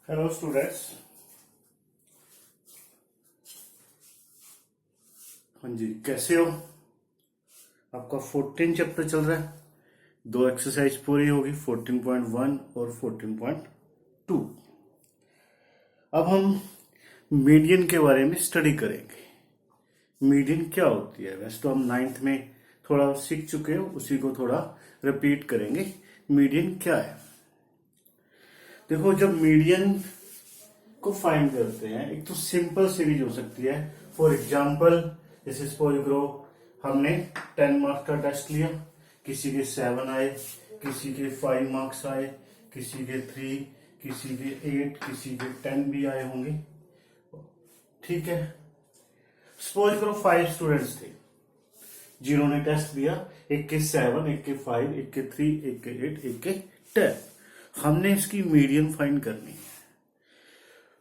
Hello students. हाँ जी, कैसे हो? आपका 14 चैप्टर चल रहा है। दो एक्सरसाइज पूरी होगी, 14.1 और 14.2। अब हम मीडियन के बारे में स्टडी करेंगे। मीडियन क्या होती है? वैसे तो हम 9th में थोड़ा सीख चुके हो, उसी को थोड़ा रिपीट करेंगे। मीडियन क्या है? देखो, जब मीडियन को फाइंड करते हैं, एक तो सिंपल सीरीज हो सकती है। फॉर एग्जाम्पल, जैसे सपोज करो हमने 10 मार्क्स का टेस्ट लिया, किसी के 7 आए, किसी के 5 मार्क्स आए, किसी के 3, किसी के 8, किसी के 10 भी आए होंगे। ठीक है, सपोज करो 5 स्टूडेंट्स थे जिन्होंने टेस्ट दिया। एक के 7, एक के 5, एक के 3, एक के 8, एक के 10। हमने इसकी मीडियन फाइंड करनी है।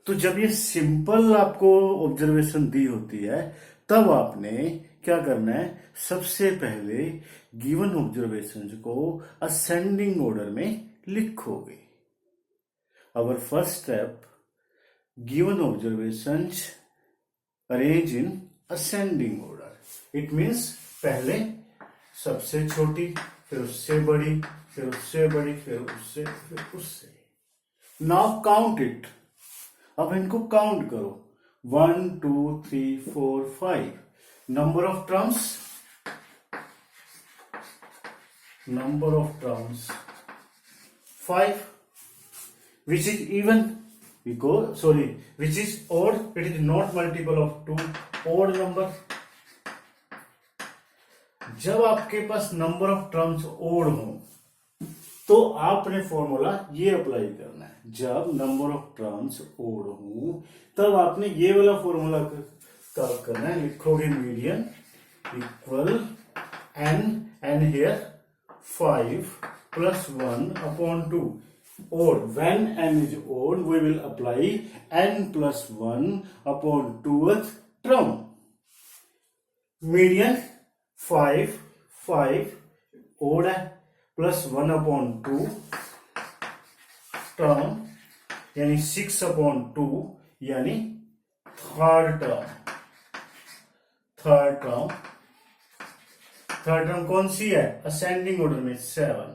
तो जब ये सिंपल आपको ऑब्जर्वेशन दी होती है, तब आपने क्या करना है? सबसे पहले गिवन ऑब्जर्वेशंस को असेंडिंग ऑर्डर में लिखोगे। Our first step, given observations arrange in ascending order. It means पहले सबसे छोटी, फिर उससे बड़ी, फिर उससे बड़ी, फिर उससे, फिर उससे। Now count it. अब इनको काउंट करो। 1 2 3 4 5। Number of terms 5, which is even, which is odd, it is not multiple of 2, odd number। जब आपके पास नंबर ऑफ टर्म्स ओड हो तो आपने फॉर्मूला ये अप्लाई करना है। जब नंबर ऑफ टर्म्स ओड हो तब आपने ये वाला फॉर्मूला करना है। लिखोगे median equal N here 5 plus 1 upon 2। Odd, when n is odd, we will apply n plus 1 upon 2th term। Median 5 odd है, प्लस 1 अपॉन 2 टर्म यानी 6 अपॉन 2 यानी थर्ड टर्म कौन सी है? असेंडिंग ऑर्डर में 7।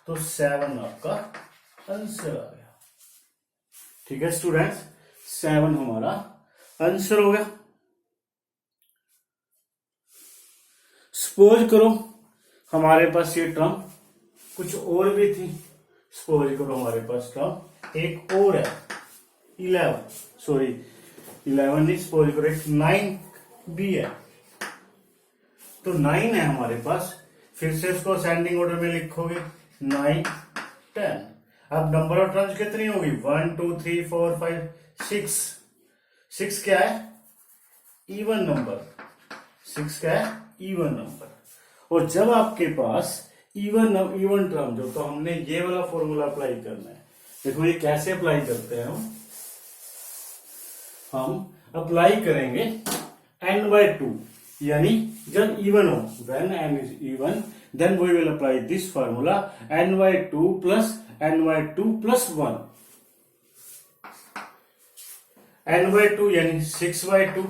तो 7 आपका आंसर आ गया। ठीक है स्टूडेंट्स, 7 हमारा आंसर हो गया। सपोज करो हमारे पास ये टर्म कुछ और भी थी। सपोज करो हमारे पास टर्म एक और है 11 नहीं, सपोज करो एक 9 भी है। तो 9 है हमारे पास, फिर से इसको असेंडिंग ऑर्डर में लिखोगे 9 10। अब नंबर ऑफ टर्म्स कितनी होगी? 1 2 3 4 5 6। 6 क्या है? Even number. 6 क्या है? Even number. और जब आपके पास इवन टर्म जो, तो हमने ये वाला फॉर्मूला अप्लाई करना है। देखो ये कैसे अप्लाई करते हैं हम अप्लाई करेंगे n/2, यानी जब इवन हो, when n is even, then we will apply this formula n/2 plus n/2 plus 1। n/2 यानी 6/2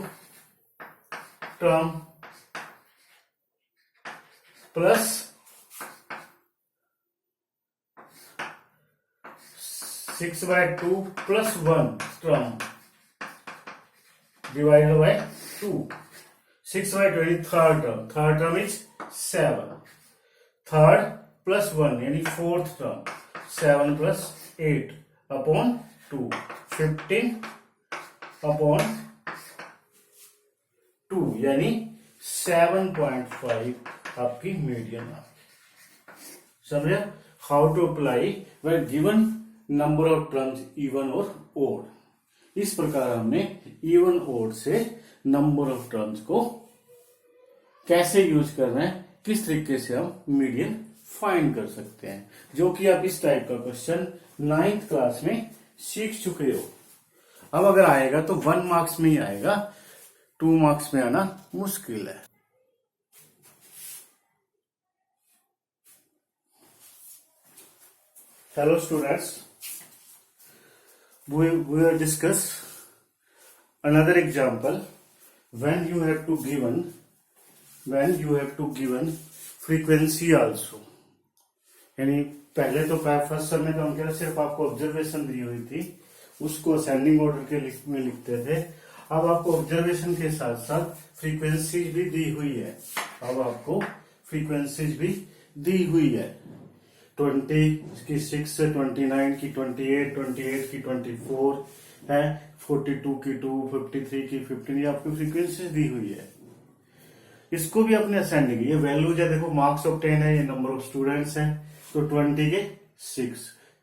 term plus 6/2 plus 1 term divided by 2। 6/2 यानी third term is 7। Third plus 1 यानी fourth term 7 plus 8 upon 2 15 upon 2 यानी 7.5 आपकी median आ। समझे how to apply when given number of terms even और odd. इस प्रकार हमने इवन ओड से नंबर ऑफ टर्म्स को कैसे यूज करना है, किस तरीके से हम मीडियन फाइंड कर सकते हैं, जो कि आप इस टाइप का क्वेश्चन 9th क्लास में सीख चुके हो। अब अगर आएगा तो 1 मार्क्स में ही आएगा, 2 मार्क्स में आना मुश्किल है। Hello students, we will discuss another example when you have to given frequency also. यानी पहले तो फर्स्ट सब में तो हम कह रहे सिर्फ आपको ऑब्जर्वेशन दी हुई थी, उसको असेंडिंग ऑर्डर के में लिखते थे। अब आपको ऑब्जर्वेशन के साथ साथ फ्रीक्वेंसी भी दी हुई है। अब आपको फ्रीक्वेंसीज भी दी हुई है, 20 की 6 से 29 की 28, 28 की 24 है, 42 की 2, 53 की 15, ये आपकी फ्रीक्वेंसीज दी हुई है। इसको भी अपने असेंडिंग, ये वैल्यूज है, देखो मार्क्स ऑब्टेन है, ये नंबर ऑफ स्टूडेंट्स है, तो 20 के 6,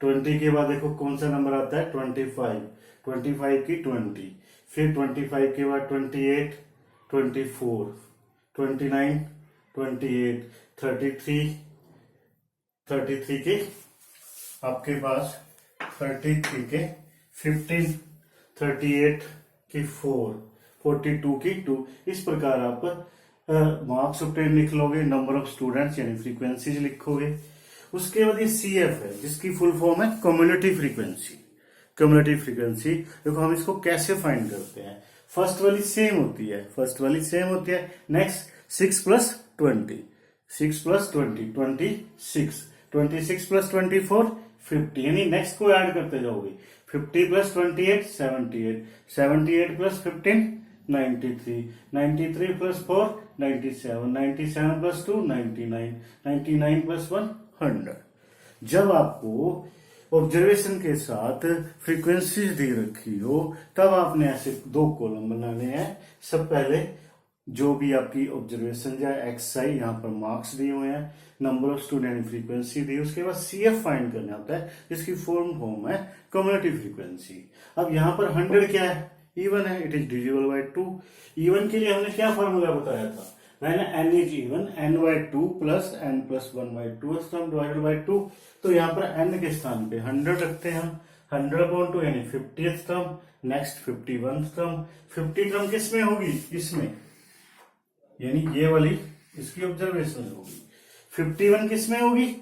20 के बाद देखो कौन सा नंबर आता है 25, 25 की 20, फिर 25 के बाद 28, 24, 29, 28, 33, 33 के आपके पास 33 के 15, 38 की 4, 42 की 2, इस प्रकार आप मार्क्स ऑब्टेन लिख लोगे, नंबर ऑफ स्टूडेंट्स यानी फ्रीक्वेंसीज लिखोगे। उसके बाद ये CF है जिसकी फुल फॉर्म है कम्युलेटिव फ्रीक्वेंसी। कम्युलेटिव फ्रीक्वेंसी देखो हम इसको कैसे फाइंड करते हैं, फर्स्ट वाली सेम होती है, नेक्स्ट 6 प्लस 20, 6 प्लस 20, 26, 26 प्लस 24, 50, यानी नेक्स्ट को ऐड करते जाओगे, 50 plus 28, 78, 78 plus 15, 93, 93 plus 4, 97, 97 plus 2, 99, 99 plus 1, 100। जब आपको ऑब्जर्वेशन के साथ फ्रीक्वेंसीज दी रखी हो तब आपने ऐसे दो कॉलम बनाने हैं। सब पहले जो भी आपकी ऑब्जर्वेशन या एक्सआई, यहाँ पर मार्क्स दिए हुए हैं, नंबर ऑफ स्टूडेंट, फ्रीक्वेंसी दी, उसके बाद CF फाइंड करना होता है जिसकी फॉर्म है कम्युलेटिव फ्रीक्वेंसी। अब यहाँ पर 100 क्या है, इवन है, it is divisible by 2। Even के लिए हमने क्या फॉर्मूला बताया था, when n is even, n by 2 plus n plus 1 by 2 term divided by 2, तो यहाँ पर n के स्थान पे 100 रखते हैं हम, 100/2 यानी 50th term, next 51th term, 50 term किस में होगी, इसमें, यानी ये वाली इसकी ऑब्जर्वेशन होगी। 51 किस में होगी,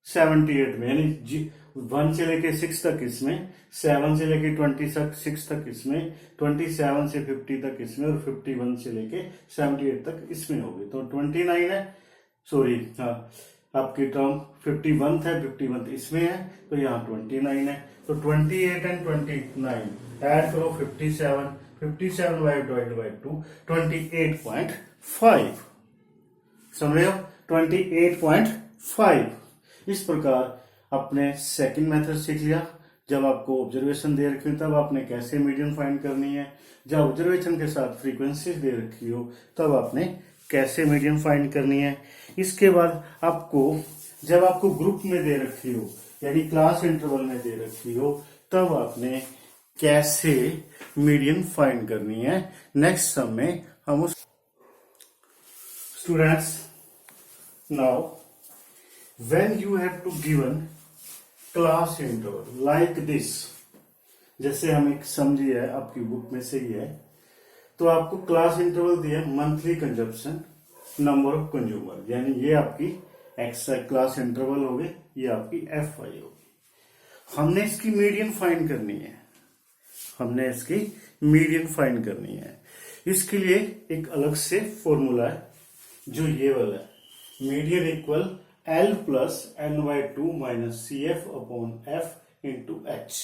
78 में, यानी 1 से लेके 6 तक इसमें, 7 से लेके 26 तक इसमें, 27 से 50 तक इसमें, और 51 से लेके 78 तक इसमें होगी। तो 29 है, सॉरी हाँ, आपकी टर्म 51 है, 51 इसमें है, तो यहाँ 29 है। तो 28 एंड 29 ऐड करो, 57, 57 डिवाइडेड बाय 2, 28.5, समझ रहे हो, 28.5। इस प्रकार आपने सेकंड मेथड सीख लिया। जब आपको ऑब्जर्वेशन दे रखी हो तब आपने कैसे मीडियन फाइंड करनी है, जब ऑब्जर्वेशन के साथ फ्रीक्वेंसी दे रखी हो तब आपने कैसे मीडियन फाइंड करनी है। इसके बाद आपको जब आपको ग्रुप में दे रखी हो यानी क्लास इंटरवल में दे रखी हो तब आपने कैसे मीडियन फाइंड करनी है। नेक्स्ट सम में हम उस students now when you have to given class interval like this, जैसे हम एक समझिए है आपकी बुक में से ही है, तो आपको क्लास इंटरवल दिया monthly consumption, number of consumer, यानी ये आपकी एक्स क्लास इंटरवल हो गई, ये आपकी FI होगी। हमने इसकी मीडियन फाइंड करनी है, इसके लिए एक अलग से फॉर्मूला है जो ये वाला है, median equal L plus n/2 minus CF/F into H।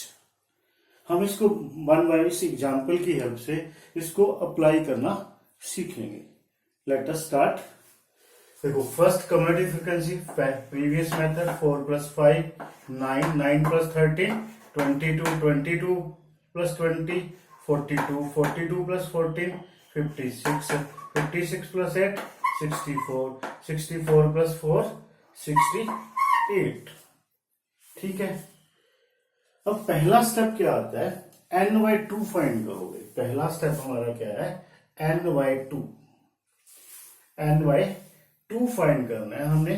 हम इसको वन बाय इस एग्जाम्पल की हेल्प से इसको अप्लाई करना सीखेंगे। Let us start. देखो first cumulative frequency, previous method 4 plus 5 9, 9 plus 13 22, 22 plus 20 42, 42 plus 14 56, 56 plus 8 64, 64 plus 4 68। ठीक है, अब पहला स्टेप क्या आता है, n/2 फाइंड करोगे। पहला स्टेप हमारा क्या है, n/2 फाइंड करना है हमने।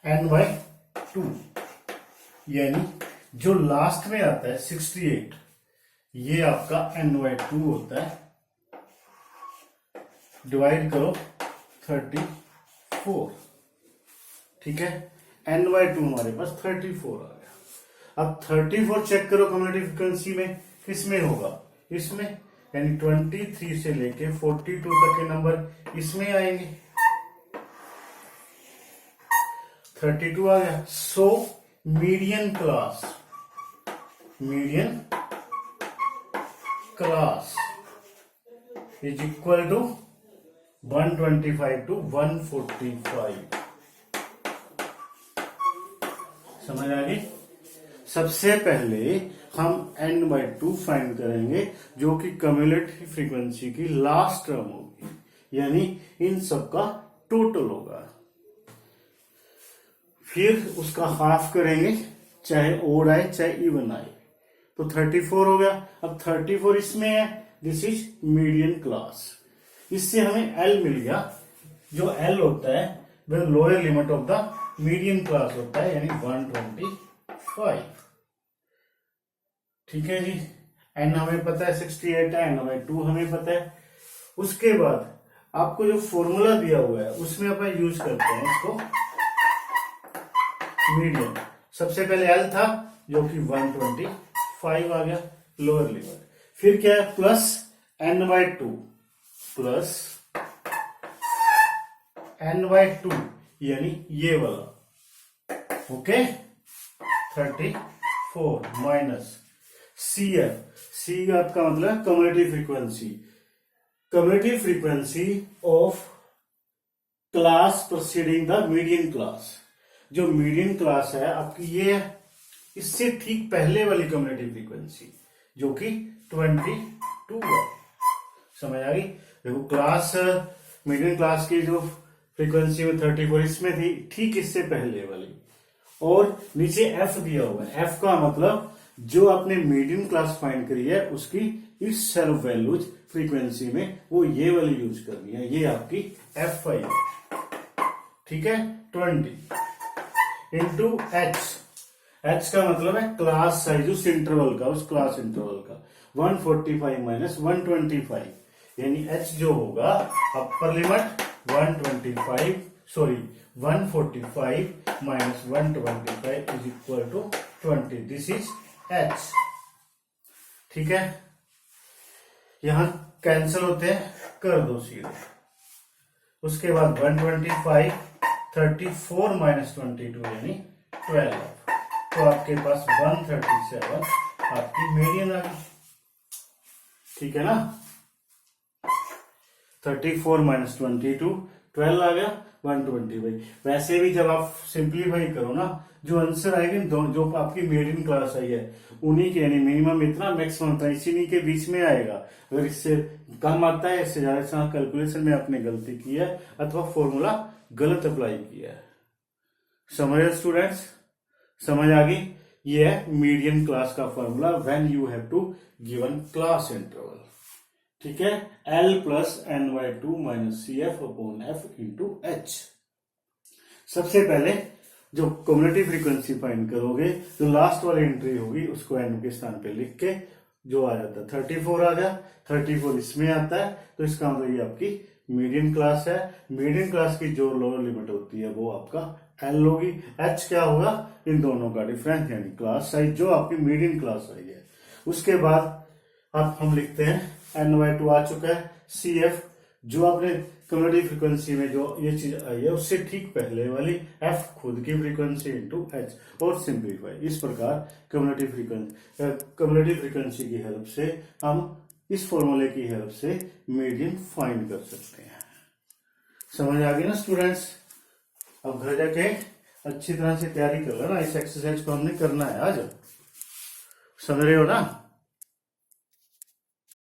n/2 यानी जो लास्ट में आता है 68, ये आपका n/2 होता है, डिवाइड करो 34। ठीक है, n/2 हमारे पास 34 आ गया। अब 34 चेक करो कम्युलेटिव फ्रीक्वेंसी में किसमें होगा, इसमें, यानी 23 से लेके 42 तक के नंबर इसमें आएंगे। 32 आ गया। So median class is equal to 125 to 145। समझ आ गई। सबसे पहले हम n/2 फाइंड करेंगे जो कि कम्युलेटिव फ्रीक्वेंसी की लास्ट टर्म होगी, यानी इन सबका टोटल होगा। फिर उसका हाफ करेंगे, चाहे ओड आए चाहे इवन आए। तो 34 हो गया। अब 34 इसमें है, दिस इज मीडियन क्लास। इससे हमें L मिल गया। जो L होता है वह lower limit of the median class होता है, यानी 125। ठीक है जी। N हमें पता है 68 है, N/2 हमें पता है। उसके बाद आपको जो फॉर्मूला दिया हुआ है उसमें अपन यूज करते हैं इसको मीडियन। सबसे पहले L था जो कि 125 आ गया लोअर लिमिट। फिर क्या है, प्लस N/2 प्लस N/2 यानी ये वाला, ओके। 34 माइनस CF का मतलब cumulative frequency of class proceeding the median class. जो मीडियन क्लास है आपकी ये है, इससे ठीक पहले वाली कम्युलेटिव फ्रीक्वेंसी जो कि 22 है। समझ आ गई। देखो क्लास मीडियन क्लास की जो फ्रीक्वेंसी में 34 इसमें थी, ठीक इससे पहले वाली। और नीचे एफ दिया हुआ है। एफ का मतलब जो आपने मीडियन क्लास फाइंड करी है उसकी इस सेल्फ वैल्यूज फ्रीक्वेंसी में वो ये वाली यूज करनी है, ये आपकी F5 है। ठीक है। 20 इंटू H का मतलब है क्लास साइज उस इंटरवल का, उस क्लास इंटरवल का। 145 माइनस 125 यानी H जो होगा upper limit 145 minus 125 is equal to 20। This is H। ठीक है। यहां कैंसिल होते हैं, कर दो सीधे। उसके बाद 125 34 माइनस 22 यानी 12। तो आपके पास 137 आपकी मीडियन आ गई। ठीक है ना। 34 माइनस 22 12 आ गया 125। वैसे भी जब आप सिंप्लीफाई करो ना, जो आंसर आएगी जो आपकी मीडियन क्लास आई है उन्हीं के, यानी मिनिमम इतना मैक्सिमम इतना, इसी के बीच में आएगा। अगर इससे कम आता है, इससे ज्यादा कैलकुलेशन में आपने गलती की है अथवा फॉर्मूला गलत अप्लाई किया है। समझ स्टूडेंट्स, समझ आ गई। ये है मीडियन क्लास का formula when you have to given class interval. ठीक है। L plus N/2 minus CF upon F into H। सबसे पहले जो कम्युलेटिव फ्रीक्वेंसी फाइंड करोगे, जो लास्ट वाली एंट्री होगी उसको N के स्थान पे लिख के जो आ जाता है 34 आ गया। 34 इसमें आता है, तो इसका मतलब ये आपकी मीडियन क्लास है। मीडियन क्लास की जो लोअर लिमिट होती है वो आपका L होगी। H क्या होगा, इन दोनों का डिफरेंस यानी क्लास साइज जो आपकी मीडियन क्लास आई है। उसके बाद अब हम लिखते हैं N/2 आ चुका है। CF जो आपने कम्युलेटिव फ्रीक्वेंसी में जो ये चीज आई है उससे ठीक पहले वाली F खुद की फ्रीक्वेंसी इंटू H और सिंप्लीफाई। इस प्रकार कम्युलेटिव फ्रीक्वेंसी की हेल्प से हम इस फॉर्मूले की हेल्प से मीडियन फाइंड कर सकते हैं। समझ आ गई ना स्टूडेंट्स। अब घर जाके अच्छी तरह से तैयारी कर लेना, इस एक्सरसाइज को हमने करना है आज। समझ रहे हो ना।